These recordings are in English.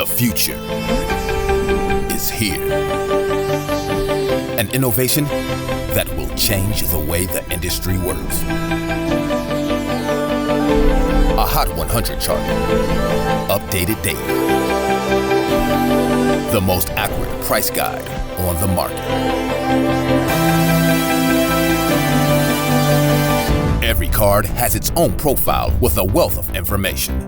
The future is here. An innovation that will change the way the industry works. A Hot 100 chart, updated daily. The most accurate price guide on the market. Every card has its own profile with a wealth of information.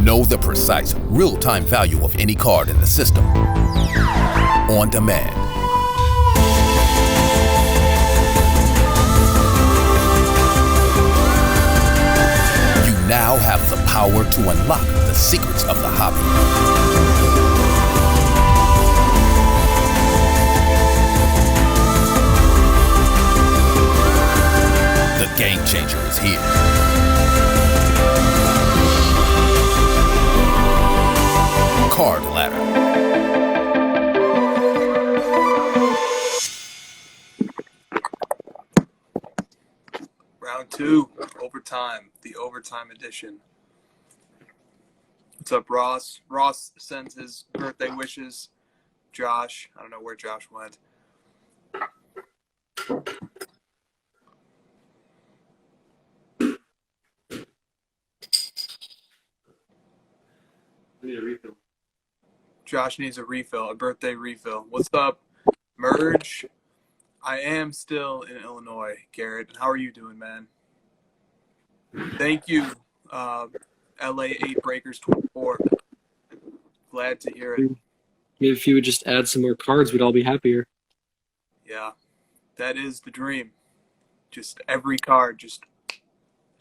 Know the precise, real-time value of any card in the system. On demand. You now have the power to unlock the secrets of the hobby. The game changer is here. Card Ladder. Round two, overtime, the overtime edition. What's up, Ross? Ross sends his birthday wishes. Josh, I don't know where Josh went. I need a refill. Josh needs a refill, a birthday refill. What's up, Merge? I am still in Illinois, Garrett. How are you doing, man? Thank you, LA 8 Breakers 24. Glad to hear it. Maybe if you would just add some more cards, we'd all be happier. Yeah, that is the dream. Just every card, just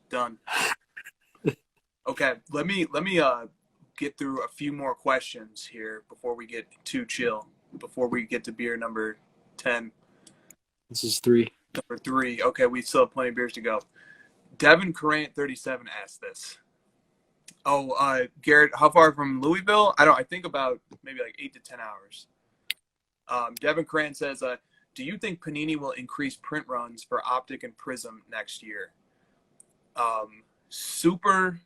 done. Okay, let me get through a few more questions here before we get too chill. Before we get to beer number 10. This is 3. Number 3. Okay, we still have plenty of beers to go. Devin Corrant 37 asked this. Oh, Garrett, how far from Louisville? I think about maybe like 8 to 10 hours. Devin Corrant says, do you think Panini will increase print runs for Optic and Prism next year? Super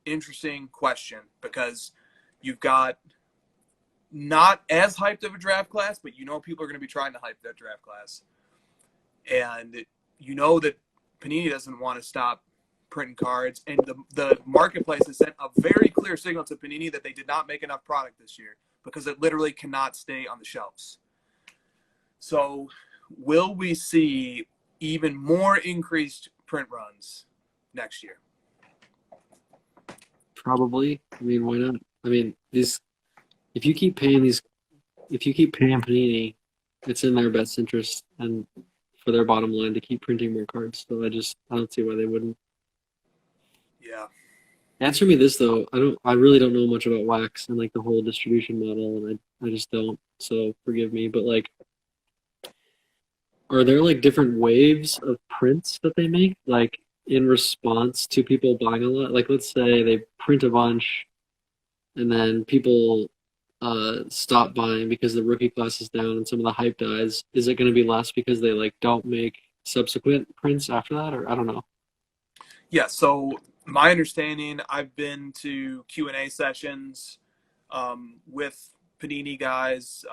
interesting question, because you've got not as hyped of a draft class, but you know people are going to be trying to hype that draft class. And you know that Panini doesn't want to stop printing cards, and the marketplace has sent a very clear signal to Panini that they did not make enough product this year because it literally cannot stay on the shelves. So will we see even more increased print runs next year? Probably. I mean, why not? I mean, if you keep paying Panini, it's in their best interest and for their bottom line to keep printing more cards. So I don't see why they wouldn't. Yeah. Answer me this though. I really don't know much about wax and like the whole distribution model, and I just don't. So forgive me, but like, are there like different waves of prints that they make, like in response to people buying a lot? Like, let's say they print a bunch, and then people stop buying because the rookie class is down and some of the hype dies. Is it going to be less because they like don't make subsequent prints after that, or I don't know? Yeah. So my understanding, I've been to Q&A sessions with Panini guys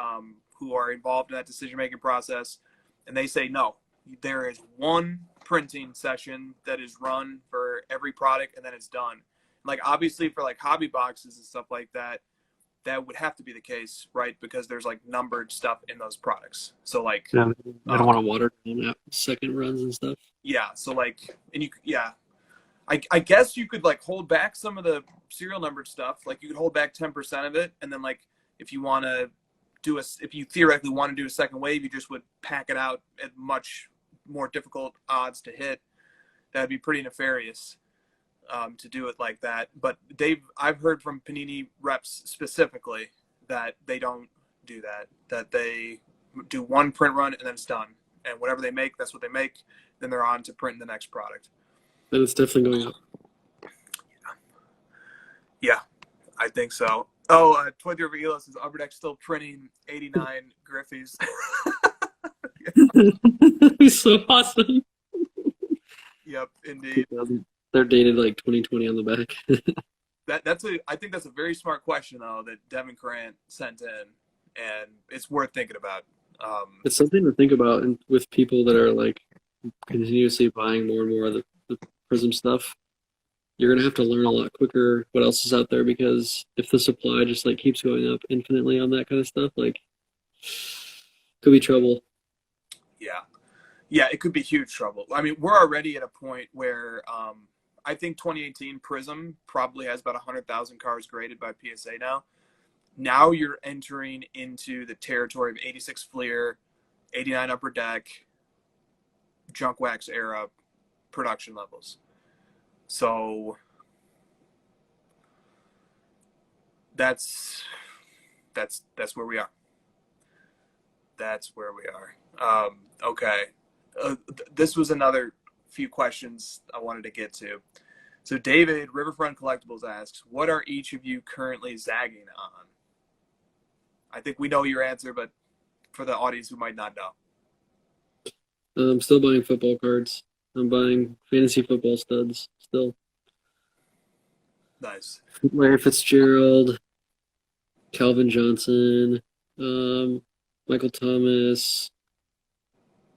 who are involved in that decision-making process, and they say no. There is one printing session that is run for every product, and then it's done. Like, obviously, for like hobby boxes and stuff like that, that would have to be the case, right? Because there's like numbered stuff in those products. So like, Yeah, I don't want to water down second runs and stuff. Yeah. So like, and I guess you could like hold back some of the serial numbered stuff. Like you could hold back 10% of it, and then like if you want to if you theoretically want to do a second wave, you just would pack it out at much more difficult odds to hit. That'd be pretty nefarious to do it like that. But I've heard from Panini reps specifically that they don't do that. That they do one print run and then it's done. And whatever they make, that's what they make. Then they're on to printing the next product. Then it's definitely going up. Yeah, I think so. Oh, 23 over Elo says Upper Deck still printing 89 Griffies. It's so awesome. Yep, indeed. They're dated like 2020 on the back. I think that's a very smart question though that Devin Grant sent in, and it's worth thinking about. It's something to think about and with people that are like continuously buying more and more of the Prism stuff. You're gonna have to learn a lot quicker what else is out there because if the supply just like keeps going up infinitely on that kind of stuff, like could be trouble. Yeah, yeah, it could be huge trouble. I mean, we're already at a point where I think 2018 Prism probably has about 100,000 cars graded by PSA now. Now you're entering into the territory of 86 Fleer, 89 Upper Deck, junk wax era production levels. So that's where we are. That's where we are. Okay. This was another few questions I wanted to get to. So David, Riverfront Collectibles asks, what are each of you currently zagging on? I think we know your answer, but for the audience who might not know. I'm still buying football cards. I'm buying fantasy football studs still. Nice. Larry Fitzgerald, Calvin Johnson, Michael Thomas,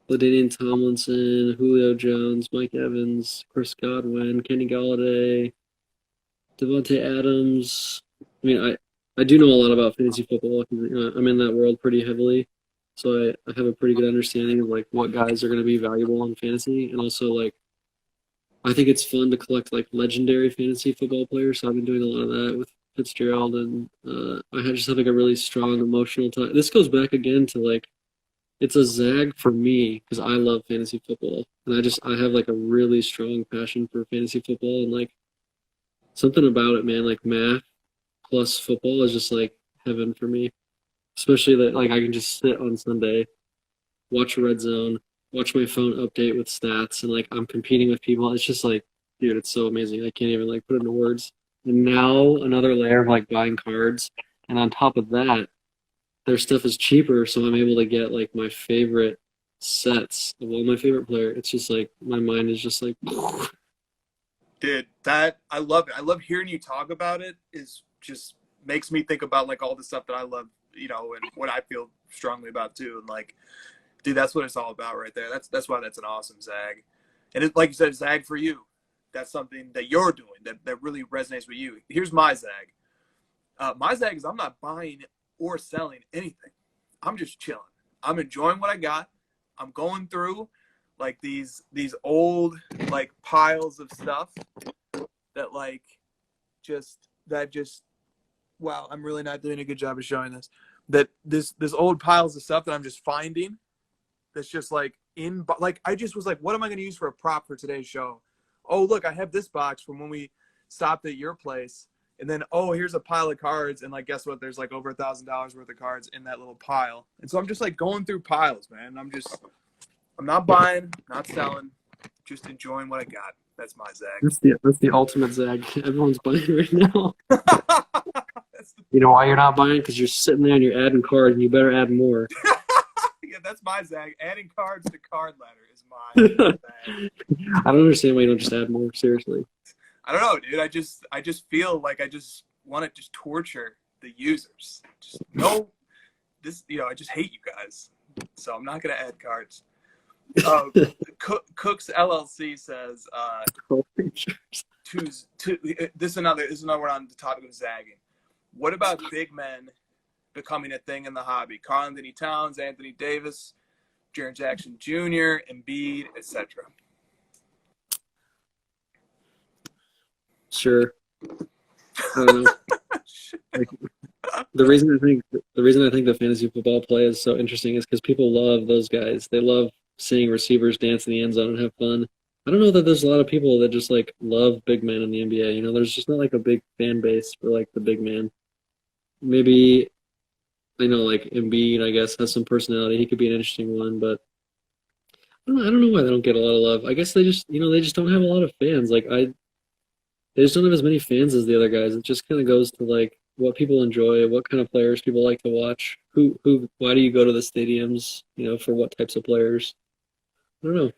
LaDainian Tomlinson, Julio Jones, Mike Evans, Chris Godwin, Kenny Galladay, Devontae Adams. I mean, I do know a lot about fantasy football because I'm in that world pretty heavily, so I have a pretty good understanding of like what guys are going to be valuable on fantasy, and also like I think it's fun to collect like legendary fantasy football players. So I've been doing a lot of that with Fitzgerald, and I just have like a really strong emotional tie. This goes back again to like it's a zag for me because I love fantasy football, and I have like a really strong passion for fantasy football, and like something about it, man. Like math plus football is just like heaven for me. Especially that like I can just sit on Sunday, watch Red Zone, watch my phone update with stats, and like I'm competing with people. It's just like, dude, it's so amazing. I can't even like put it into words. And now another layer of like buying cards, and on top of that, their stuff is cheaper, so I'm able to get like my favorite sets of all my favorite players. It's just like my mind is just like Dude, that I love it. I love hearing you talk about it. Is just makes me think about like all the stuff that I love, you know, and what I feel strongly about too. And like, dude, that's what it's all about right there. That's why that's an awesome zag. And it, like you said, zag for you. That's something that you're doing that really resonates with you. Here's my zag. My zag is I'm not buying or selling anything. I'm just chilling. I'm enjoying what I got. I'm going through like these old like piles of stuff that like just wow, I'm really not doing a good job of showing this. That this old piles of stuff that I'm just finding that's just like like I just was like, what am I going to use for a prop for today's show? Oh, look, I have this box from when we stopped at your place. And then, oh, here's a pile of cards. And like, guess what? There's like over $1,000 worth of cards in that little pile. And so I'm just like going through piles, man. I'm not buying, not selling, just enjoying what I got. That's my zag. that's the ultimate zag. Everyone's buying right now. That's You know why you're not buying? Because you're sitting there and you're adding cards, and you better add more. yeah, that's my zag. Adding cards to card ladder is my zag. I don't understand why you don't just add more. Seriously. I don't know, dude. I just feel like I just want to just torture the users. Just no, this, you know, I just hate you guys. So I'm not gonna add cards. Cooks LLC says this is another one on the topic of zagging. What about big men becoming a thing in the hobby? Karl Anthony Towns, Anthony Davis, Jaren Jackson Jr., Embiid, etc. Sure. I don't know. Like, the reason I think the fantasy football play is so interesting is because people love those guys. They love seeing receivers dance in the end zone and have fun. I don't know that there's a lot of people that just like love big men in the NBA. You know, there's just not like a big fan base for like the big man. Maybe I know like Embiid, I guess, has some personality. He could be an interesting one, but I don't know why they don't get a lot of love. I guess they just don't have a lot of fans. They just don't have as many fans as the other guys. It just kind of goes to like what people enjoy, what kind of players people like to watch. Why do you go to the stadiums? You know, for what types of players? I don't know.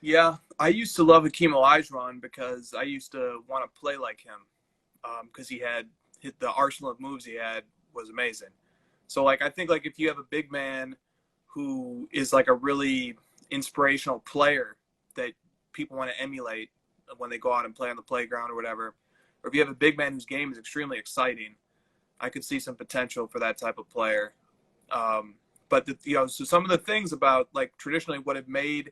Yeah, I used to love Hakeem Olajuwon because I used to want to play like him. because he had the arsenal of moves he had was amazing. So like I think like if you have a big man who is like a really inspirational player that people want to emulate when they go out and play on the playground or whatever, or if you have a big man whose game is extremely exciting, I could see some potential for that type of player. But so some of the things about like traditionally what have made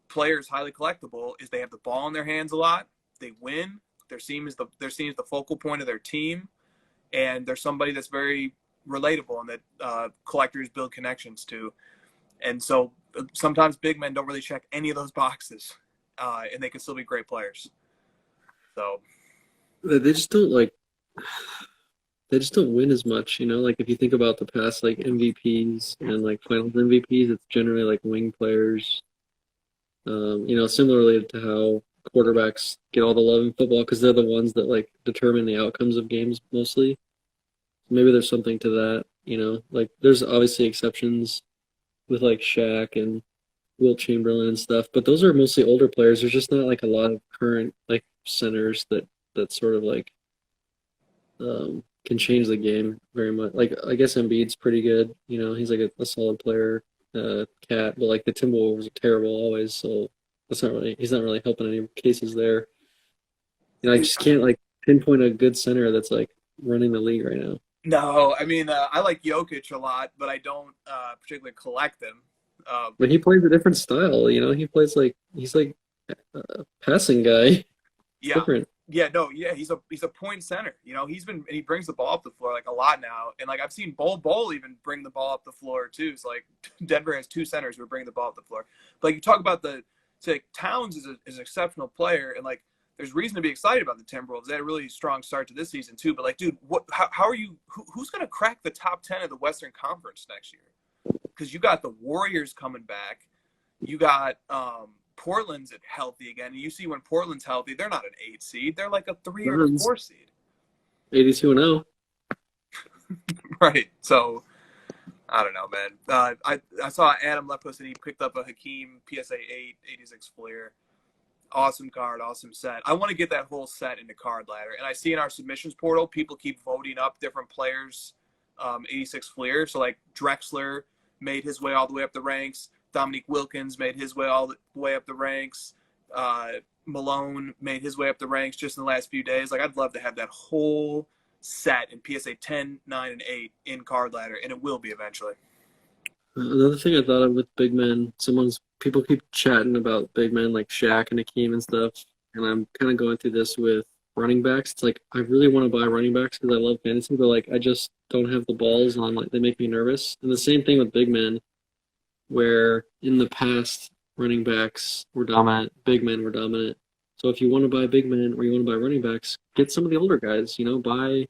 players highly collectible is they have the ball in their hands a lot, they win, their team is the focal point of their team, and they're somebody that's very relatable and that collectors build connections to. And so sometimes big men don't really check any of those boxes, and they can still be great players. So They just don't like. They just don't win as much, you know. Like if you think about the past, like MVPs and like Finals MVPs, it's generally like wing players. You know, similarly to how quarterbacks get all the love in football because they're the ones that like determine the outcomes of games mostly. Maybe there's something to that, you know. Like there's obviously exceptions with like Shaq and Wilt Chamberlain and stuff, but those are mostly older players. There's just not like a lot of current like centers that sort of like can change the game very much. Like I guess Embiid's pretty good, you know, he's like a solid player, cat, but like the Timberwolves are terrible always, so he's not really helping any cases there. You know, I just can't like pinpoint a good center that's like running the league right now. no, I mean I like Jokic a lot, but I don't particularly collect them. But he plays a different style, you know. He plays like he's like a passing guy. It's Yeah, different. yeah, he's a point center. You know, he brings the ball up the floor like a lot now, and like I've seen Bol even bring the ball up the floor too. So like Denver has two centers who bring the ball up the floor. But like you talk about Towns is an exceptional player, and like there's reason to be excited about the Timberwolves. They had a really strong start to this season too. But like, dude, how are you? Who's going to crack the top 10 of the Western Conference next year? Because you got the Warriors coming back, you got Portland's healthy again. And you see when Portland's healthy, they're not an 8 seed. They're like a 3 or a 4 seed. 82-0. Right. So, I don't know, man. I saw Adam Lepus and he picked up a Hakeem PSA 8 86 Fleer. Awesome card, awesome set. I want to get that whole set into Card Ladder. And I see in our submissions portal, people keep voting up different players 86 Fleer. So, like, Drexler made his way all the way up the ranks. Dominique Wilkins made his way all the way up the ranks. Malone made his way up the ranks just in the last few days. Like, I'd love to have that whole set in PSA 10, 9, and 8 in Card Ladder, and it will be eventually. Another thing I thought of with big men, people keep chatting about big men like Shaq and Hakeem and stuff, and I'm kind of going through this with running backs. It's like I really want to buy running backs because I love fantasy, but like I just don't have the balls on. Like they make me nervous. And the same thing with big men, where in the past running backs were dominant, big men were dominant. So if you want to buy big men or you want to buy running backs, get some of the older guys. You know, buy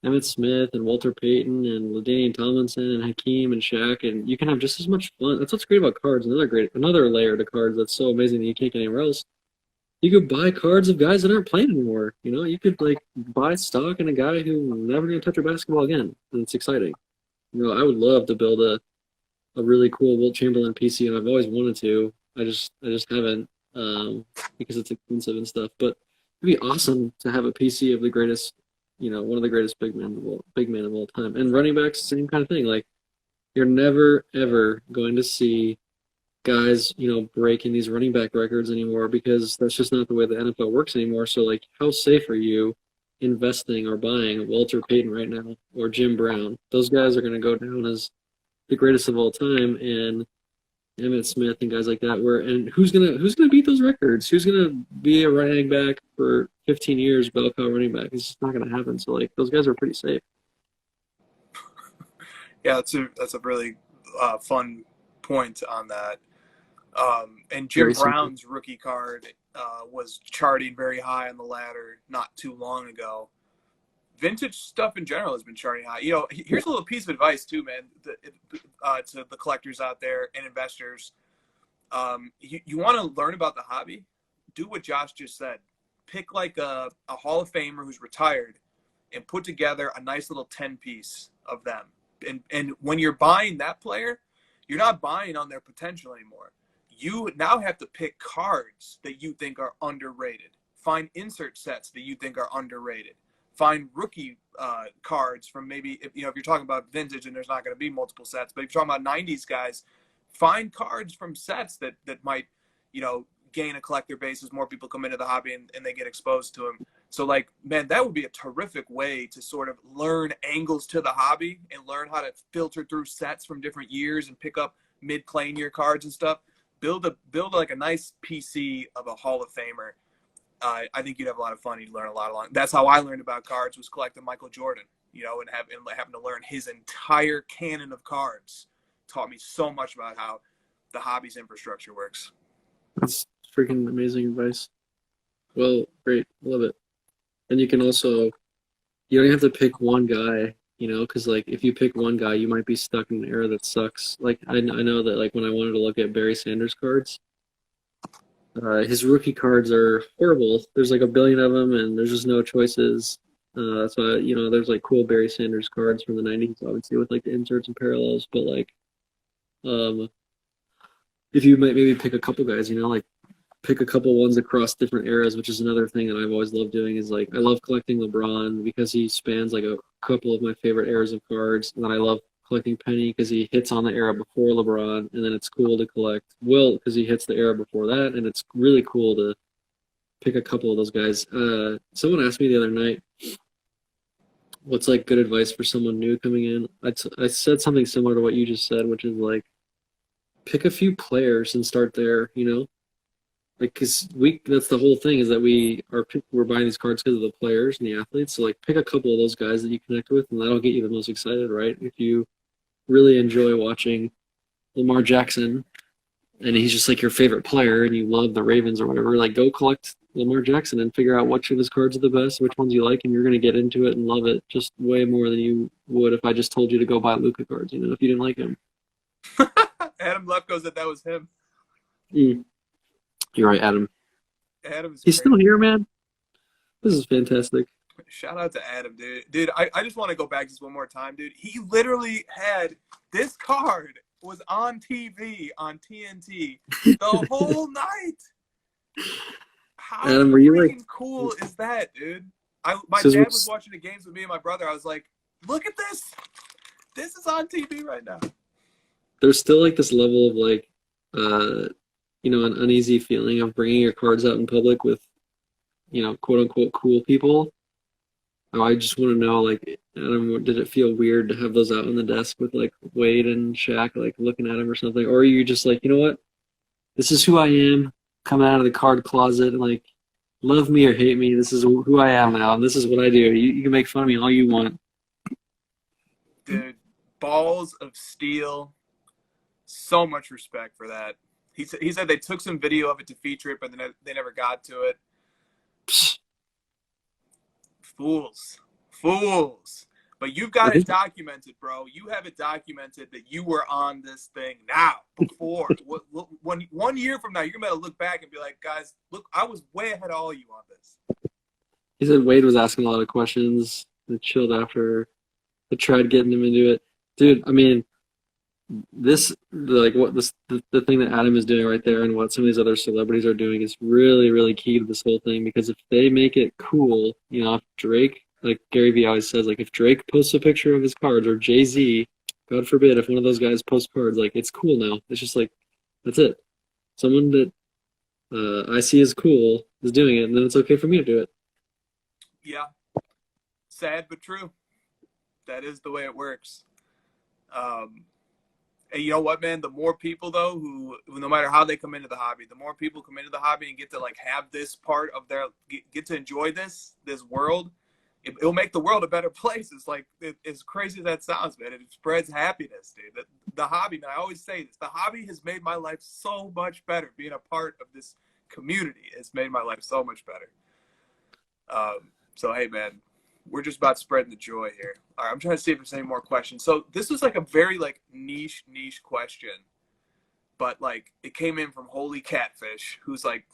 Emmitt Smith and Walter Payton and LaDainian Tomlinson and Hakeem and Shaq, and you can have just as much fun. That's what's great about cards. Another layer to cards that's so amazing that you can't get anywhere else. You could buy cards of guys that aren't playing anymore. You know, you could like buy stock in a guy who's never going to touch a basketball again, and it's exciting. You know, I would love to build a really cool Wilt Chamberlain PC, and I've always wanted to. I just haven't because it's expensive and stuff. But it'd be awesome to have a PC of the greatest, you know, one of the greatest big men of all time. And running backs, same kind of thing. Like you're never ever going to see guys, you know, breaking these running back records anymore because that's just not the way the NFL works anymore. So like, how safe are you investing or buying Walter Payton right now or Jim Brown? Those guys are going to go down as the greatest of all time, and Emmitt Smith and guys like that. And who's gonna beat those records? Who's gonna be a running back for 15 years, bell cow running back? It's just not gonna happen. So like those guys are pretty safe. Yeah, that's a really fun point on that. And Jim Brown's rookie card was charting very high on the ladder not too long ago. Vintage stuff in general has been charting high. You know, here's a little piece of advice too, man, to the collectors out there and investors. You want to learn about the hobby? Do what Josh just said. Pick like a Hall of Famer who's retired and put together a nice little 10-piece of them. And when you're buying that player, you're not buying on their potential anymore. You now have to pick cards that you think are underrated. Find insert sets that you think are underrated. find rookie cards from maybe, if you're talking about vintage and there's not going to be multiple sets, but if you're talking about 90s guys, find cards from sets that might, gain a collector base as more people come into the hobby and they get exposed to them. So like, man, that would be a terrific way to sort of learn angles to the hobby and learn how to filter through sets from different years and pick up mid-playing year cards and stuff. Build like a nice PC of a Hall of Famer. I think you'd have a lot of fun. You'd learn a lot along. That's how I learned about cards, was collecting Michael Jordan, and having to learn his entire canon of cards. Taught me so much about how the hobby's infrastructure works. That's freaking amazing advice. Well, great. Love it. And you can also, you don't have to pick one guy, because like if you pick one guy, you might be stuck in an era that sucks. Like I know that like when I wanted to look at Barry Sanders cards, his rookie cards are horrible. There's like a billion of them, and there's just no choices. So there's like cool Barry Sanders cards from the 90s, obviously, with like the inserts and parallels. But like, if you might maybe pick a couple guys, like pick a couple ones across different eras, which is another thing that I've always loved doing. Is like I love collecting LeBron because he spans like a couple of my favorite eras of cards, and then I love collecting Penny because he hits on the era before LeBron, and then it's cool to collect Wilt because he hits the era before that, and it's really cool to pick a couple of those guys. Someone asked me the other night, what's like good advice for someone new coming in? I said something similar to what you just said, which is like pick a few players and start there, like because that's the whole thing, is that we're buying these cards because of the players and the athletes. So like pick a couple of those guys that you connect with, and that'll get you the most excited, right? If you really enjoy watching Lamar Jackson and he's just like your favorite player and you love the Ravens or whatever, like go collect Lamar Jackson and figure out which of his cards are the best, which ones you like, and you're going to get into it and love it just way more than you would if I just told you to go buy Luka cards, if you didn't like him. Adam Lefko said that was him. You're right, Adam. He's still here, man. This is fantastic. Shout out to Adam, dude. Dude, I just want to go back just one more time, dude. He literally had this card was on TV on TNT the whole night. How Adam, were you like cool is that, dude? My dad was watching the games with me and my brother. I was like, look at this. This is on TV right now. There's still like this level of like an uneasy feeling of bringing your cards out in public with, quote unquote cool people. I just want to know, like, Adam, did it feel weird to have those out on the desk with like Wade and Shaq, like looking at him or something? Or are you just like, you know what? This is who I am, coming out of the card closet, and like, love me or hate me, this is who I am now, and this is what I do. You can make fun of me all you want. Dude, balls of steel. So much respect for that. He said they took some video of it to feature it, but then they never got to it. Fools. But you've got it documented, bro. You have it documented that you were on this thing now, before. 1 year from now, you're going to look back and be like, guys, look, I was way ahead of all you on this. He said Wade was asking a lot of questions and chilled after I tried getting him into it. Dude, I mean, the thing that Adam is doing right there and what some of these other celebrities are doing is really, really key to this whole thing, because if they make it cool, if Drake, like Gary Vee always says, like if Drake posts a picture of his cards, or Jay-Z, God forbid, if one of those guys posts cards, like it's cool now. It's just like, that's it. Someone that I see as cool is doing it, and then it's okay for me to do it. Yeah. Sad but true. That is the way it works. And you know what, man? The more people, though, who no matter how they come into the hobby, the more people come into the hobby and get to like have this part of their get to enjoy this world, it'll make the world a better place. It's like as crazy as that sounds, man. It spreads happiness, dude. The hobby, man. I always say this: the hobby has made my life so much better. Being a part of this community has made my life so much better. So hey, man. We're just about spreading the joy here. All right, I'm trying to see if there's any more questions. So this was like a very like niche question, but like it came in from Holy Catfish, who's like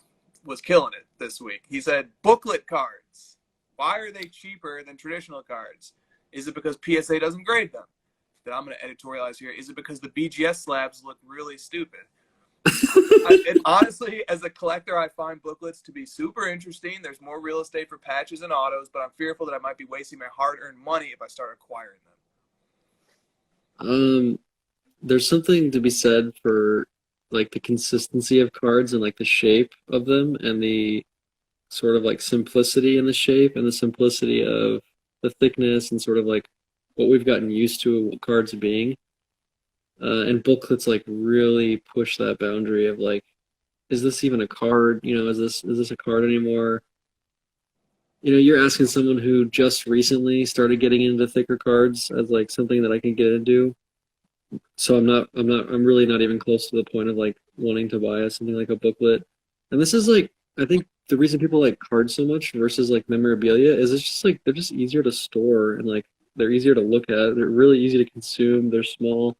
was killing it this week. He said, booklet cards, why are they cheaper than traditional cards? Is it because PSA doesn't grade them? Then I'm going to editorialize here. Is it because the BGS slabs look really stupid? And honestly, as a collector, I find booklets to be super interesting. There's more real estate for patches and autos, but I'm fearful that I might be wasting my hard-earned money if I start acquiring them. Um, there's something to be said for like the consistency of cards and like the shape of them and the sort of like simplicity in the shape and the simplicity of the thickness and sort of like what we've gotten used to cards being. And booklets like really push that boundary of like, is this even a card? You know, is this a card anymore? You know, you're asking someone who just recently started getting into thicker cards as like something that I can get into. So I'm really not even close to the point of like wanting to buy something like a booklet. And this is like, I think the reason people like cards so much versus like memorabilia is it's just like they're just easier to store and like they're easier to look at. They're really easy to consume. They're small.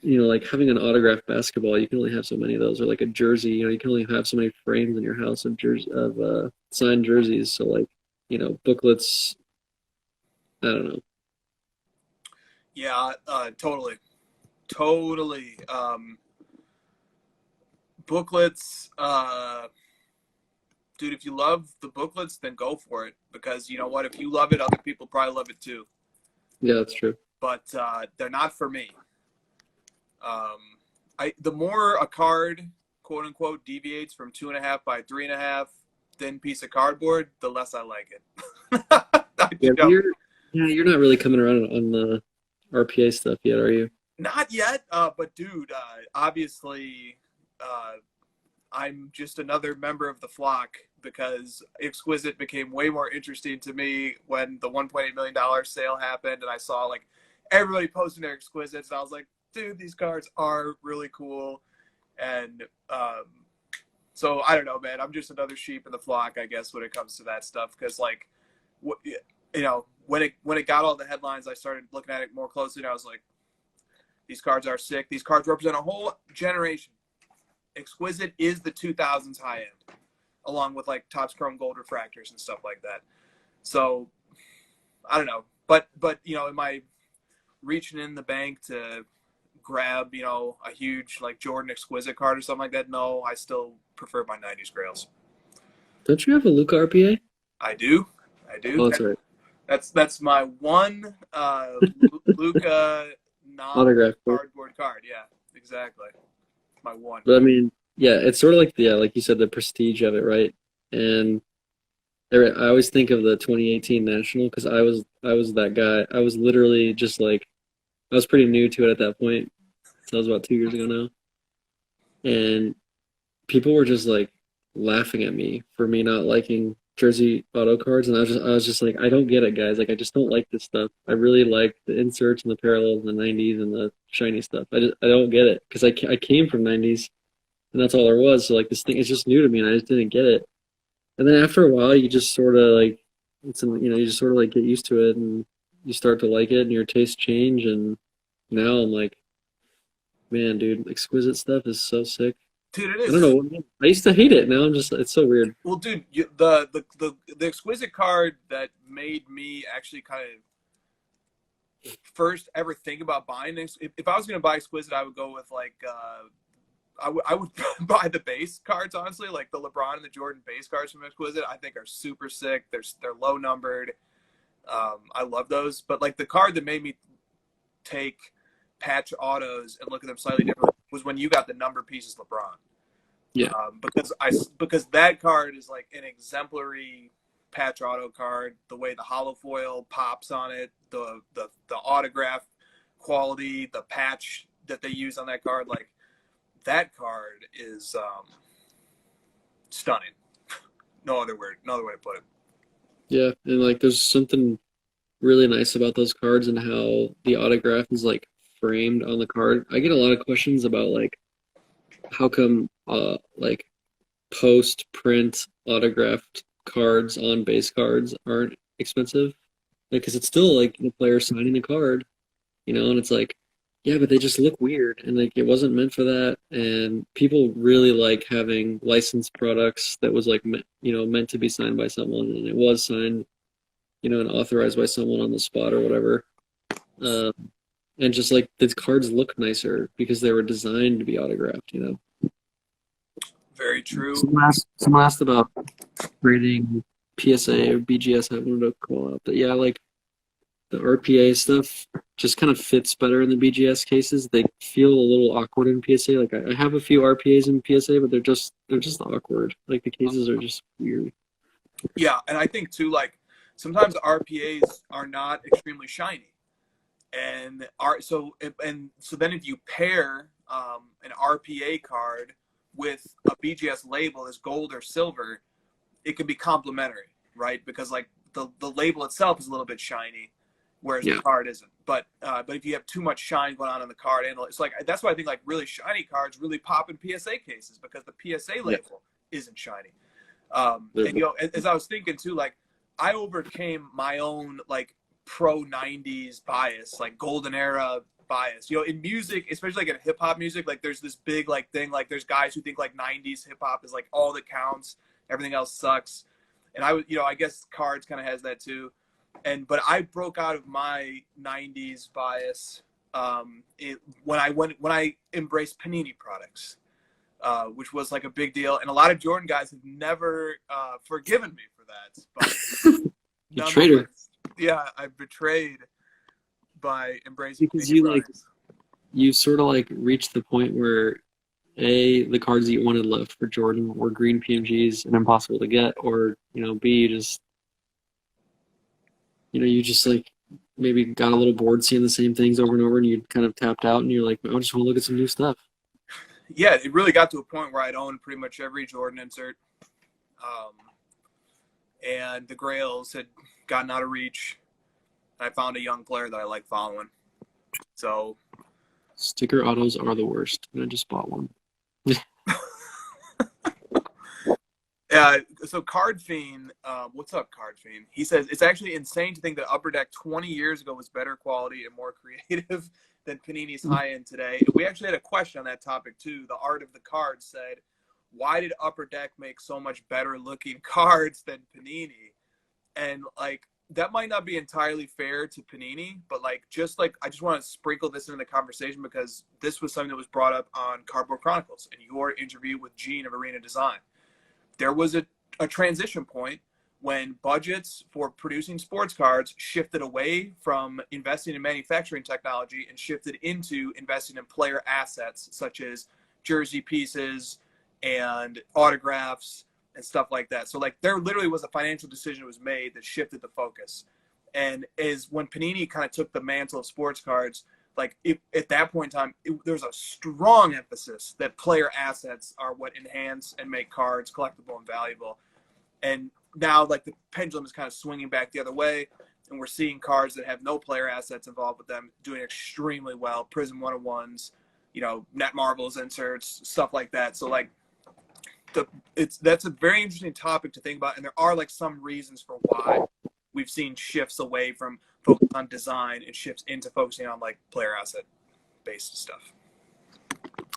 You know, like having an autographed basketball, you can only have so many of those, or like a jersey, you know, you can only have so many frames in your house of signed jerseys. So like, you know, booklets, I don't know. Yeah, totally, totally. Booklets, dude. If you love the booklets, then go for it because you know what? If you love it, other people probably love it too. Yeah, that's true. But they're not for me. The more a card, quote unquote, deviates from 2.5 by 3.5 thin piece of cardboard, the less I like it. Yeah, you're not really coming around on the RPA stuff yet, are you? Not yet, but dude, obviously, I'm just another member of the flock because Exquisite became way more interesting to me when the $1.8 million sale happened, and I saw like everybody posting their Exquisites, and I was like, dude, these cards are really cool, and so I don't know, man. I'm just another sheep in the flock, I guess, when it comes to that stuff, because like, you know, when it got all the headlines, I started looking at it more closely, and I was like, these cards are sick. These cards represent a whole generation. Exquisite is the 2000s high end, along with like Topps Chrome Gold refractors and stuff like that. So I don't know, but you know, am I reaching in the bank to grab, you know, a huge like Jordan Exquisite card or something like that? No, I still prefer my 90s grails. Don't you have a Luca RPA? I do. Oh, that's right. That's my one Luca Autograph. non-cardboard card. Yeah, exactly. My one. But I mean, yeah, it's sort of like like you said, the prestige of it, right? And I always think of the 2018 National because I was that guy. I was literally just like I was pretty new to it at that point. So that was about 2 years ago now. And people were just like laughing at me for me not liking jersey auto cards, and I was just like, I don't get it, guys. Like I just don't like this stuff. I really like the inserts and the parallels and the 90s and the shiny stuff. I don't get it because I came from 90s and that's all there was. So like this thing is just new to me and I just didn't get it. And then after a while, you just sort of like you just sort of like get used to it and you start to like it and your tastes change. And now I'm like, man, dude, exquisite stuff is so sick. Dude, it I is. don't know. I used to hate it. Now I'm just, it's so weird. Well, dude, the Exquisite card that made me actually kind of first ever think about buying this. If I was going to buy Exquisite, I would go with like I would buy the base cards, honestly, like the LeBron and the Jordan base cards from Exquisite. I think are super sick. They're low numbered. I love those. But like the card that made me take patch autos and look at them slightly different was when you got the number pieces LeBron. Yeah. Because that card is like an exemplary patch auto card. The way the hollow foil pops on it, the autograph quality, the patch that they use on that card, like that card is stunning. No other way to put it. Yeah. And like there's something really nice about those cards and how the autograph is like framed on the card. I get a lot of questions about like how come like post print autographed cards on base cards aren't expensive? Because it's still like the player signing the card, you know, and it's like, yeah, but they just look weird and like it wasn't meant for that. And people really like having licensed products that was like meant to be signed by someone and it was signed, you know, and authorized by someone on the spot or whatever. And just like the cards look nicer because they were designed to be autographed, you know. Very true. Someone asked about grading PSA or BGS. I wanted to call out, but yeah, like the RPA stuff just kind of fits better in the BGS cases. They feel a little awkward in PSA. Like I have a few RPAs in PSA, but they're just awkward. Like the cases are just weird. Yeah, and I think too, like sometimes RPAs are not extremely shiny, and so then if you pair an RPA card with a BGS label as gold or silver, it can be complementary, right? Because like the label itself is a little bit shiny, whereas Yeah. the card isn't. But if you have too much shine going on in the card, and it's like that's why I think like really shiny cards really pop in PSA cases because the PSA label isn't shiny. And as I was thinking too, like I overcame my own like pro '90s bias, like golden era bias. In music, especially like in hip hop music, like there's this big like thing, like there's guys who think like '90s hip hop is like all that counts, everything else sucks. And I guess cards kind of has that too. But I broke out of my '90s bias when I embraced Panini products. Which was like a big deal. And a lot of Jordan guys have never forgiven me for that. But You traitor. Yeah, I betrayed by embracing Because Panini products. you sort of like reached the point where the cards that you wanted left for Jordan were green PMGs and impossible to get, or B, you just like maybe got a little bored seeing the same things over and over, and you kind of tapped out, and you're like, I just want to look at some new stuff. Yeah, it really got to a point where I'd owned pretty much every Jordan insert. And the Grails had gotten out of reach. I found a young player that I like following. So sticker autos are the worst, and I just bought one. Yeah, so Card Fiend, what's up, Card Fiend? He says, it's actually insane to think that Upper Deck 20 years ago was better quality and more creative than Panini's high-end today. And we actually had a question on that topic, too. The Art of the Card said, why did Upper Deck make so much better-looking cards than Panini? And, like, that might not be entirely fair to Panini, but, I just want to sprinkle this into the conversation because this was something that was brought up on Cardboard Chronicles in your interview with Gene of Arena Design. There was a transition point when budgets for producing sports cards shifted away from investing in manufacturing technology and shifted into investing in player assets such as jersey pieces and autographs and stuff like that. So there literally was a financial decision that was made that shifted the focus. And is when Panini kind of took the mantle of sports cards, at that point in time, there's a strong emphasis that player assets are what enhance and make cards collectible and valuable. And now, the pendulum is kind of swinging back the other way, and we're seeing cards that have no player assets involved with them doing extremely well. Prism 101s, Net Marbles inserts, stuff like that. So, that's a very interesting topic to think about, and there are some reasons for why we've seen shifts away from focus on design and shifts into focusing on player asset based stuff.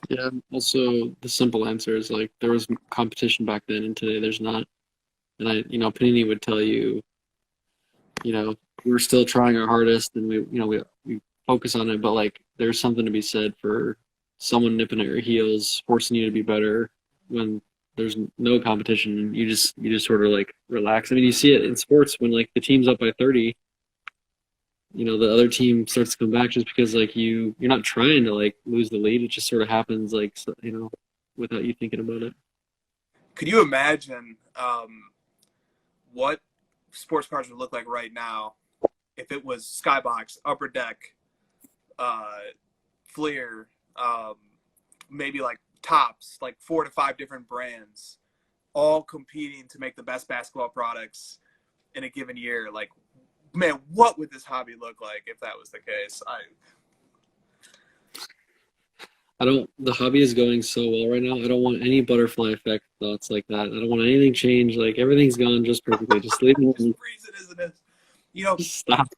Yeah. Also, the simple answer is there was competition back then, and today there's not. And Panini would tell you, we're still trying our hardest, and we focus on it, but there's something to be said for someone nipping at your heels, forcing you to be better when there's no competition. You just sort of relax. I mean, you see it in sports when the team's up by 30. The other team starts to come back just because you're not trying to lose the lead. It just sort of happens without you thinking about it. Could you imagine what sports cards would look like right now if it was Skybox, Upper Deck, Fleer, maybe Tops, 4 to 5 different brands, all competing to make the best basketball products in a given year? Man, what would this hobby look like if that was the case? The hobby is going so well right now. I don't want any butterfly effect thoughts like that. I don't want anything changed. Everything's gone just perfectly. Just leave me alone. Freeze it as it is. Stop.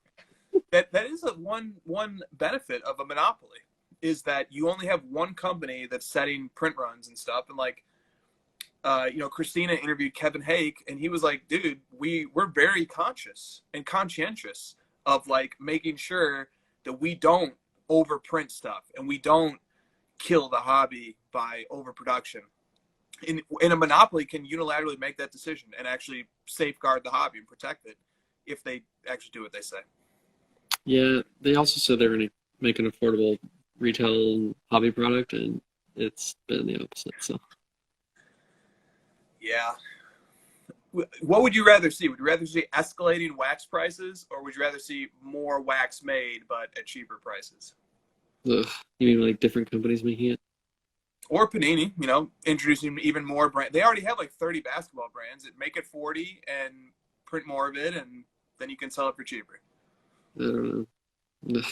That is one benefit of a monopoly is that you only have one company that's setting print runs and stuff. And Christina interviewed Kevin Hake, and he was like, dude, we're very conscious and conscientious of making sure that we don't overprint stuff and we don't kill the hobby by overproduction. in a monopoly can unilaterally make that decision and actually safeguard the hobby and protect it if they actually do what they say. Yeah, they also said they're going to make an affordable retail hobby product, and it's been the opposite. So Yeah. What would you rather see? Would you rather see escalating wax prices, or would you rather see more wax made but at cheaper prices? ugh, you mean like different companies making it? Or Panini, introducing even more brand. They already have like 30 basketball brands. Make it 40 and print more of it, and then you can sell it for cheaper. I don't know. Ugh,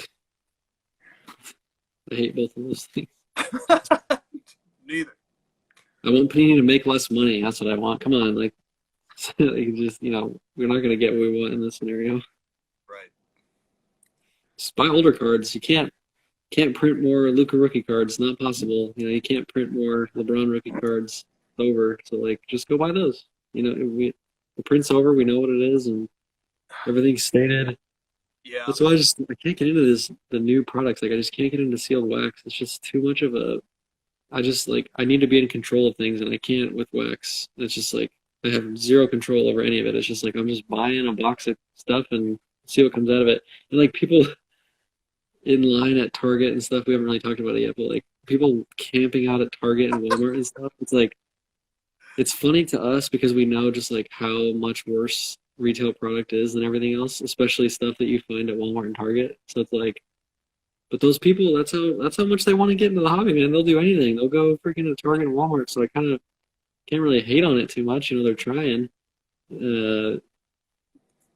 I hate both of those things. Neither. I want Panini to make less money. That's what I want. Come on, like, just we're not gonna get what we want in this scenario. Right. Just buy older cards. You can't print more Luka rookie cards. Not possible. You can't print more LeBron rookie cards. It's over. So like, just go buy those. The print's over. We know what it is, and everything's stated. Yeah. That's why I can't get into the new products. Like I just can't get into sealed wax. It's just too much of a. I need to be in control of things, and I can't with wax. It's just like I have zero control over any of it. It's just like I'm just buying a box of stuff and see what comes out of it. And like people in line at Target and stuff, we haven't really talked about it yet, but like people camping out at Target and Walmart and stuff, it's like it's funny to us because we know just like how much worse retail product is than everything else, especially stuff that you find at Walmart and Target. So it's like, but those people, that's how much they want to get into the hobby, man. They'll do anything. They'll go freaking to Target and Walmart. So I kind of can't really hate on it too much. They're trying. It's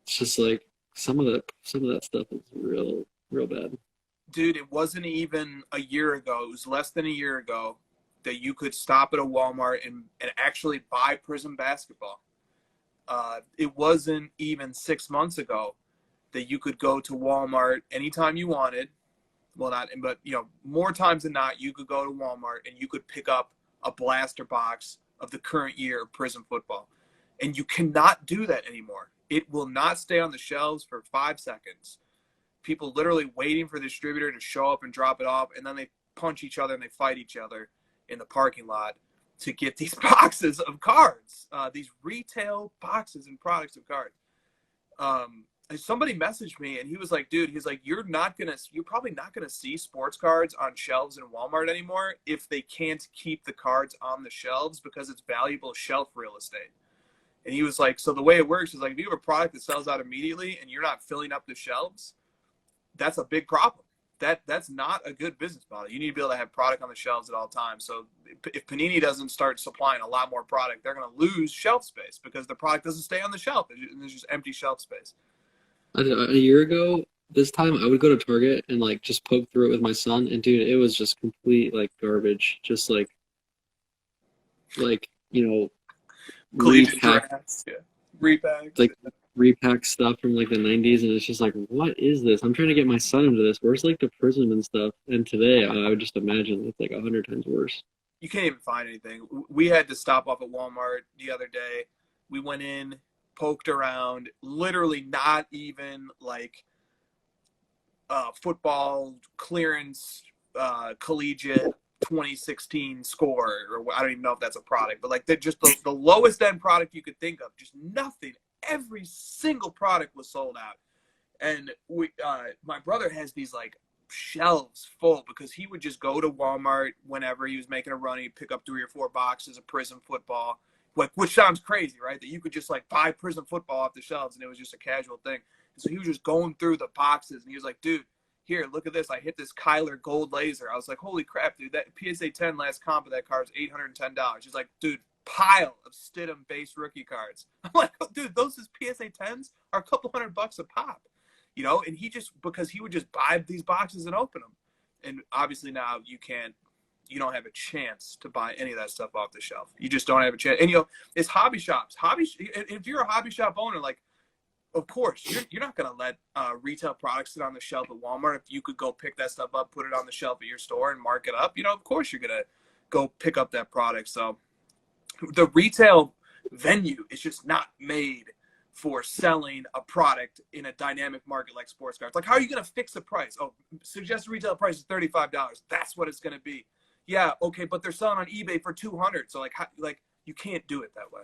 just like some of that stuff is real bad. Dude, it wasn't even a year ago. It was less than a year ago that you could stop at a Walmart and actually buy Prism basketball. It wasn't even 6 months ago that you could go to Walmart anytime you wanted. Well, but more times than not, you could go to Walmart and you could pick up a blaster box of the current year of Prism football. And you cannot do that anymore. It will not stay on the shelves for 5 seconds. People literally waiting for the distributor to show up and drop it off, and then they punch each other and they fight each other in the parking lot to get these boxes of cards, these retail boxes and products of cards. Somebody messaged me and he was like, dude, you're probably not gonna see sports cards on shelves in Walmart anymore if they can't keep the cards on the shelves because it's valuable shelf real estate. And he was like, so the way it works is like if you have a product that sells out immediately and you're not filling up the shelves, that's a big problem. That's not a good business model. You need to be able to have product on the shelves at all times. So if Panini doesn't start supplying a lot more product, they're going to lose shelf space because the product doesn't stay on the shelf. There's just empty shelf space. A year ago, this time I would go to Target and like just poke through it with my son, and dude, it was just complete like garbage. Just like Repacked. Like repack stuff from like the 90s, and it's just like, what is this? I'm trying to get my son into this. Where's like the Prism and stuff? And today I would just imagine it's like 100 times worse. You can't even find anything. We had to stop off at Walmart the other day. We went in, poked around, literally not even like football clearance collegiate 2016 score, or I don't even know if that's a product, but like just the lowest end product you could think of, just nothing. Every single product was sold out. And my brother has these like shelves full because he would just go to Walmart whenever he was making a run. He'd pick up 3 or 4 boxes of Prism football, which sounds crazy, right? That you could just like buy Prism football off the shelves and it was just a casual thing. And so he was just going through the boxes and he was like, dude, here, look at this. I hit this Kyler gold laser. I was like, holy crap, dude, that PSA 10 last comp of that card is $810. He's like, dude, pile of Stidham base rookie cards. I'm like, oh, dude, those PSA 10s are a couple $100 a pop, and because he would just buy these boxes and open them. And obviously now you don't have a chance to buy any of that stuff off the shelf. You just don't have a chance. And it's hobby shops. If you're a hobby shop owner, like, of course, you're not going to let retail products sit on the shelf at Walmart. If you could go pick that stuff up, put it on the shelf at your store and mark it up, of course you're going to go pick up that product. So the retail venue is just not made for selling a product in a dynamic market like sports cards. Like, how are you going to fix the price? Oh, suggested retail price is $35. That's what it's going to be. Yeah, okay, but they're selling on eBay for $200. So like You can't do it that way.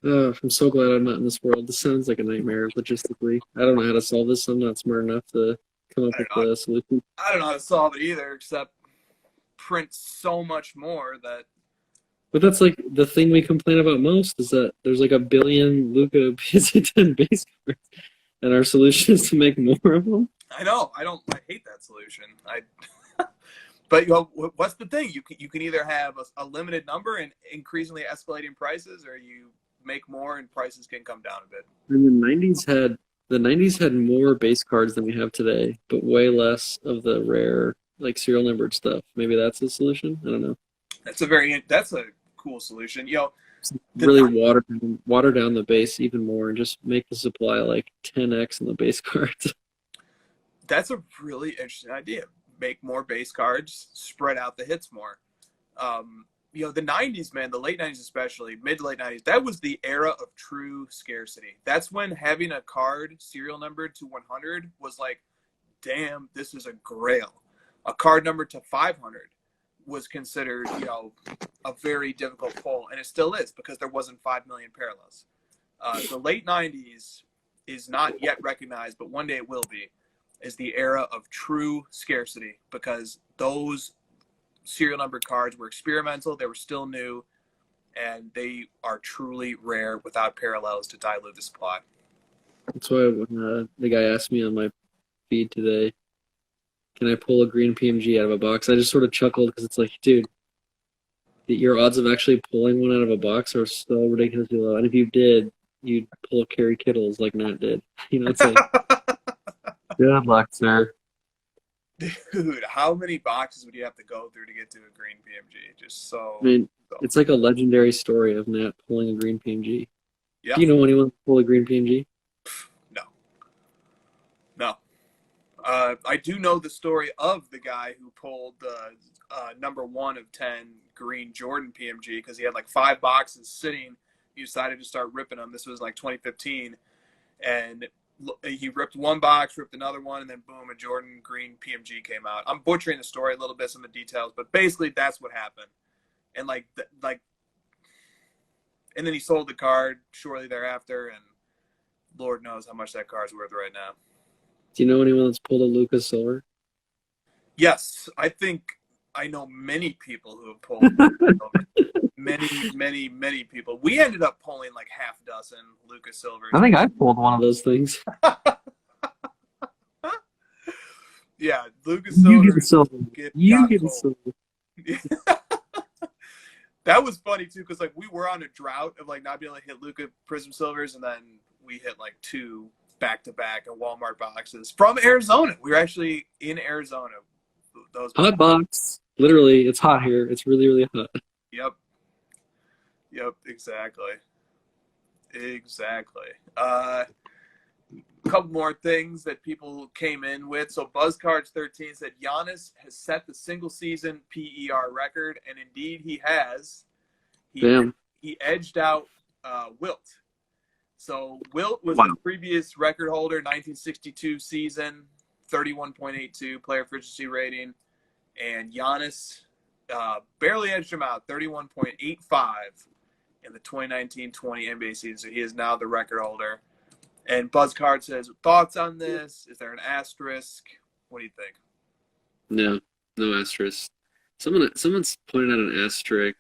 I'm so glad I'm not in this world. This sounds like a nightmare logistically. I don't know how to solve this. I'm not smart enough to come up I with don't know. a solution. I don't know how to solve it either, except print so much more that. But that's like the thing we complain about most is that there's like a billion Luka PSA10 base cards, and our solution is to make more of them. I know. I hate that solution. But what's the thing? You can either have a limited number and increasingly escalating prices, or you make more and prices can come down a bit. And the 90s had more base cards than we have today, but way less of the rare like serial numbered stuff. Maybe that's the solution. I don't know. That's a cool solution. Really water down the base even more and just make the supply like 10x in the base cards. That's a really interesting idea. Make more base cards, spread out the hits more. The 90s, man, the late 90s especially, mid to late 90s, that was the era of true scarcity. That's when having a card serial numbered to 100 was like, damn, this is a grail. A card numbered to 500 was considered, a very difficult pull, and it still is because there wasn't 5 million parallels. The late 90s is not yet recognized, but one day it will be, is the era of true scarcity because those serial numbered cards were experimental, they were still new, and they are truly rare without parallels to dilute the supply. That's why when the guy asked me on my feed today, can I pull a green PMG out of a box? I just sort of chuckled because it's like, dude, your odds of actually pulling one out of a box are so ridiculously low. And if you did, you'd pull Kerry Kittles like Matt did. It's like, good luck, sir. Dude, how many boxes would you have to go through to get to a green PMG? Just so. I mean, it's like a legendary story of Matt pulling a green PMG. Yeah. Do you know anyone pull a green PMG? No. I do know the story of the guy who pulled the number 1 of 10 green Jordan PMG because he had like 5 boxes sitting. He decided to start ripping them. This was like 2015. And he ripped one box, ripped another one, and then boom, a Jordan green PMG came out. I'm butchering the story a little bit, some of the details, but basically that's what happened. And and then he sold the card shortly thereafter, and Lord knows how much that card's worth right now. Do you know anyone that's pulled a Luka Silver? Yes, I think I know many people who have pulled Silver. Many people. We ended up pulling like half a dozen Luka Silvers. I think I pulled one of those things. Yeah, Luka Silver. You get the silver. You get the silver. That was funny too, because like we were on a drought of like not being able to hit Luka Prism Silvers, and then we hit like 2 back-to-back at Walmart boxes from Arizona. We were actually in Arizona. Those hot box. Literally, it's hot here. It's really, really hot. Yep, exactly. A couple more things that people came in with. So BuzzCards13 said Giannis has set the single season PER record, and indeed he has. He edged out Wilt. So Wilt was the previous record holder, 1962 season, 31.82 player efficiency rating, and Giannis barely edged him out, 31.85 in the 2019-20 NBA season. So he is now the record holder. And Buzzcard says, thoughts on this? Is there an asterisk? What do you think? No asterisk. Someone's pointed out an asterisk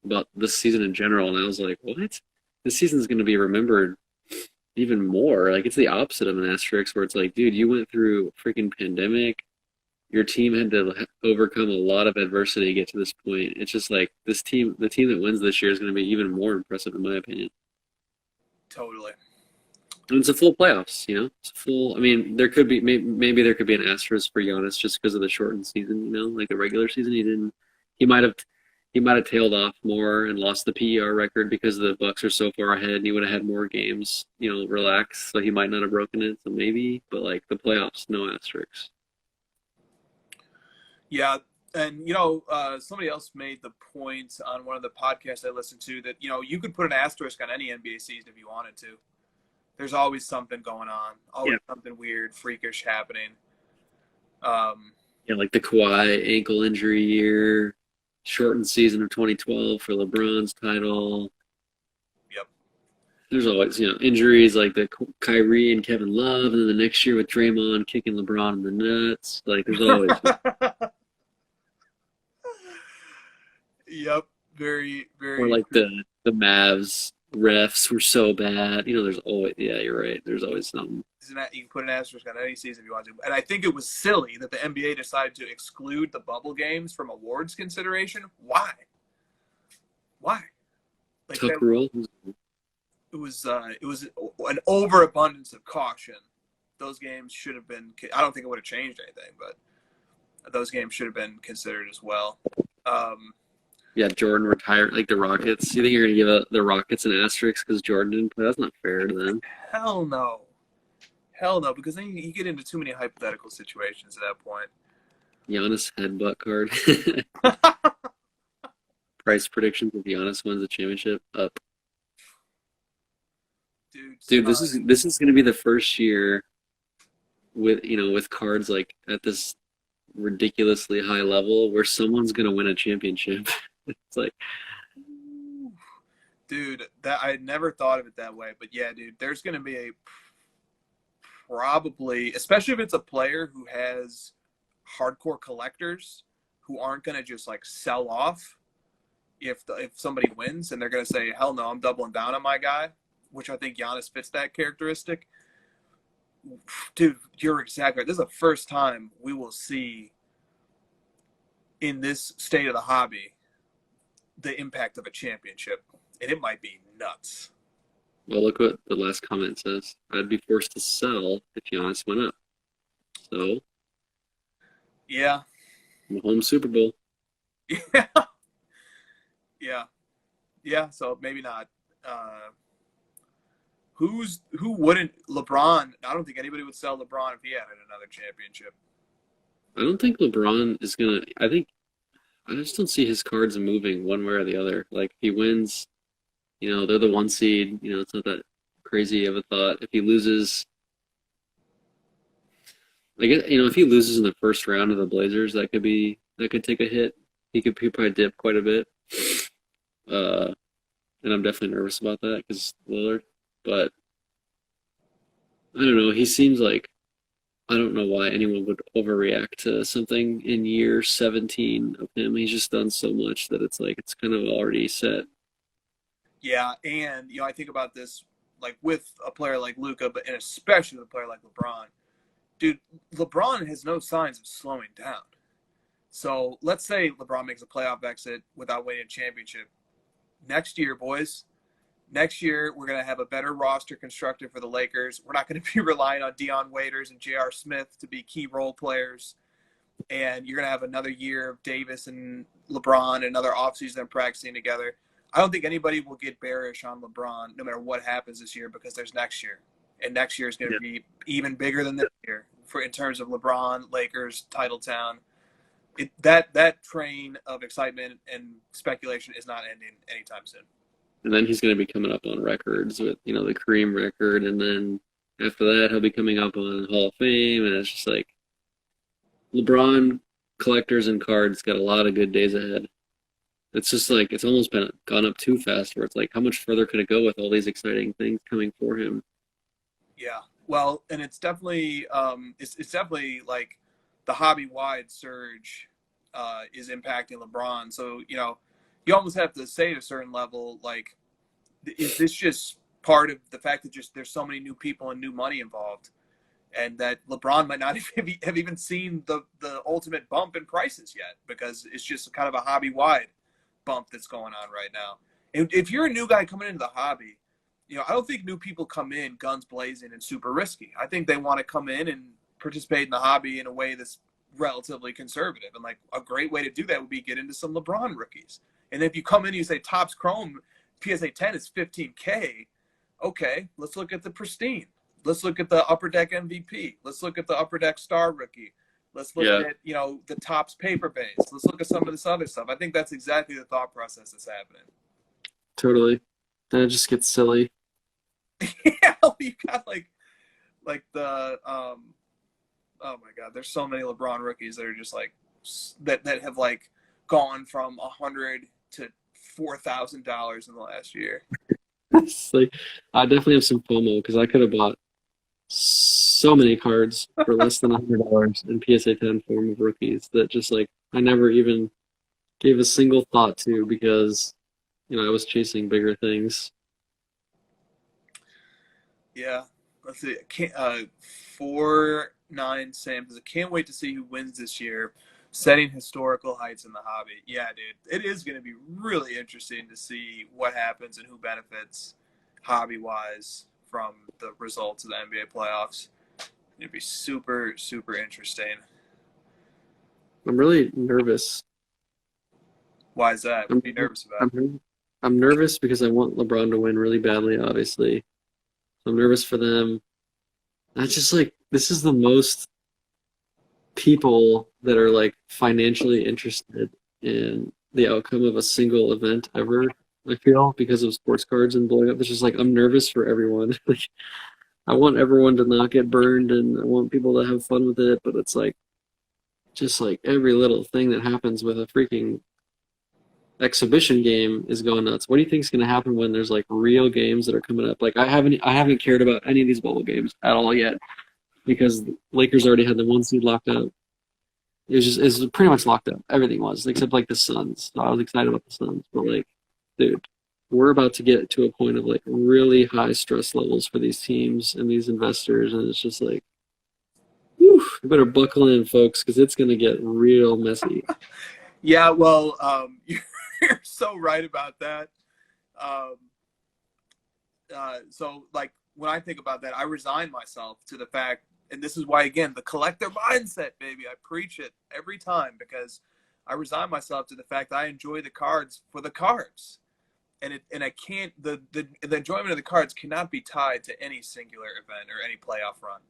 about this season in general, and I was like, what? This season's going to be remembered even more. Like, it's the opposite of an asterisk, where it's like, dude, you went through a freaking pandemic. Your team had to overcome a lot of adversity to get to this point. It's just like the team that wins this year is going to be even more impressive, in my opinion. Totally. And it's a full playoffs, It's a full. I mean, there could be maybe there could be an asterisk for Giannis just because of the shortened season. Like the regular season, he might have tailed off more and lost the PER record because the Bucks are so far ahead, and he would have had more games, relax. So he might not have broken it. So maybe, but like the playoffs, no asterisks. Yeah, and somebody else made the point on one of the podcasts I listened to that you could put an asterisk on any NBA season if you wanted to. There's always something going on, something weird, freakish happening. Like the Kawhi ankle injury year, shortened season of 2012 for LeBron's title. Yep. There's always, injuries like the Kyrie and Kevin Love, and then the next year with Draymond kicking LeBron in the nuts. Like, there's always. Yep. Very, very. Or like the Mavs refs were so bad. There's always, yeah, you're right. There's always something. You can put an asterisk on any season if you want to. And I think it was silly that the NBA decided to exclude the bubble games from awards consideration. Why? Like Tuck rule. It was an overabundance of caution. Those games should have been. I don't think it would have changed anything, but those games should have been considered as well. Yeah, Jordan retired, like the Rockets. You think you're going to give the Rockets an asterisk because Jordan didn't play? That's not fair to them. Hell no, because then you get into too many hypothetical situations at that point. Giannis headbutt card. Price predictions if Giannis wins the championship up. Dude, this is going to be the first year with cards like at this ridiculously high level where someone's going to win a championship. It's like, dude, that I had never thought of it that way, but yeah, dude, there's going to be probably, especially if it's a player who has hardcore collectors who aren't going to just like sell off if somebody wins, and they're going to say, hell no, I'm doubling down on my guy, which I think Giannis fits that characteristic. Dude, you're exactly right. This is the first time we will see in this state of the hobby the impact of a championship, and it might be nuts. Well, look what the last comment says. I'd be forced to sell if Giannis went up. So, yeah, home Super Bowl. Yeah. So maybe not. Who wouldn't? LeBron. I don't think anybody would sell LeBron if he had another championship. I don't think LeBron is gonna. I just don't see his cards moving one way or the other. Like if he wins, they're the one seed. It's not that crazy of a thought. If he loses, I guess if he loses in the first round of the Blazers, that could take a hit. He could probably dip quite a bit. And I'm definitely nervous about that because Lillard. But I don't know. He seems like I don't know why anyone would overreact to something in year 17 of him. He's just done so much that it's like it's kind of already set. Yeah, and I think about this like with a player like Luka, and especially with a player like LeBron. Dude, LeBron has no signs of slowing down. So let's say LeBron makes a playoff exit without winning a championship. Next year, boys. Next year, we're going to have a better roster constructed for the Lakers. We're not going to be relying on Dion Waiters and J.R. Smith to be key role players. And you're going to have another year of Davis and LeBron and another offseason of practicing together. I don't think anybody will get bearish on LeBron no matter what happens this year because there's next year. And next year is going to be even bigger than this year in terms of LeBron, Lakers, title town. That train of excitement and speculation is not ending anytime soon. And then he's going to be coming up on records with, the Kareem record. And then after that, he'll be coming up on Hall of Fame. And it's just like LeBron collectors and cards got a lot of good days ahead. It's just like it's almost gone up too fast where it's like how much further could it go with all these exciting things coming for him? Yeah. Well, and it's definitely it's definitely like the hobby-wide surge is impacting LeBron. So, you almost have to say at a certain level, like, is this just part of the fact that just there's so many new people and new money involved, and that LeBron might not have even seen the ultimate bump in prices yet because it's just kind of a hobby-wide bump that's going on right now. And if you're a new guy coming into the hobby, I don't think new people come in guns blazing and super risky. I think they want to come in and participate in the hobby in a way that's relatively conservative. And like a great way to do that would be get into some LeBron rookies. And if you come in and you say Topps Chrome PSA 10 is $15K, okay, let's look at the Pristine. Let's look at the Upper Deck MVP. Let's look at the Upper Deck Star Rookie. Let's look at, the Topps Paper Base. Let's look at some of this other stuff. I think that's exactly the thought process that's happening. Totally. Then it just gets silly. Yeah, you got like the oh my God, there's so many LeBron rookies that are just like that have like gone from $100 to $4,000 in the last year. It's like I definitely have some FOMO because I could have bought so many cards for less than $100 in PSA 10 form of rookies that just like I never even gave a single thought to because I was chasing bigger things. Yeah, let's see. 4-9 Sam says, I can't wait to see who wins this year, setting historical heights in the hobby. Yeah, dude, it is going to be really interesting to see what happens and who benefits hobby-wise from the results of the NBA playoffs. It'd be super, super interesting. I'm really nervous. Why is that? What are you nervous about? I'm nervous because I want LeBron to win really badly, obviously. I'm nervous for them. That's just like this is the most people that are like financially interested in the outcome of a single event ever, I feel, because of sports cards and blowing up. It's just like I'm nervous for everyone. Like I want everyone to not get burned and I want people to have fun with it, but it's like just like every little thing that happens with a freaking exhibition game is going nuts. What do you think is going to happen when there's like real games that are coming up? Like I haven't cared about any of these bubble games at all yet because the Lakers already had the 1 seed locked up. It's pretty much locked up. Everything was except like the Suns. So I was excited about the Suns, but like, dude, we're about to get to a point of like really high stress levels for these teams and these investors, and it's just like, whew, you better buckle in, folks, because it's going to get real messy. Yeah, well, you're so right about that. So, like, when I think about that, I resign myself to the fact, and this is why, again, the collector mindset, baby. I preach it every time because I resign myself to the fact that I enjoy the cards for the cards. And I can't, the enjoyment of the cards cannot be tied to any singular event or any playoff run.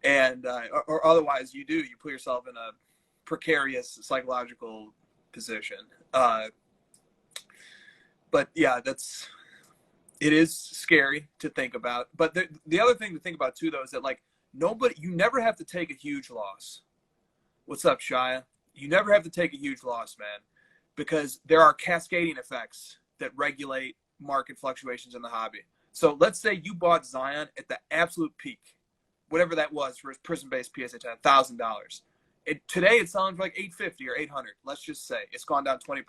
And, or otherwise you put yourself in a precarious psychological position. But yeah, it is scary to think about. But the other thing to think about too, though, is that like you never have to take a huge loss. What's up, Shia? You never have to take a huge loss, man, because there are cascading effects that regulate market fluctuations in the hobby. So let's say you bought Zion at the absolute peak, whatever that was for his prison-based PSA 10, $1,000. Today it's selling for like $850 or $800. Let's just say it's gone down 20%.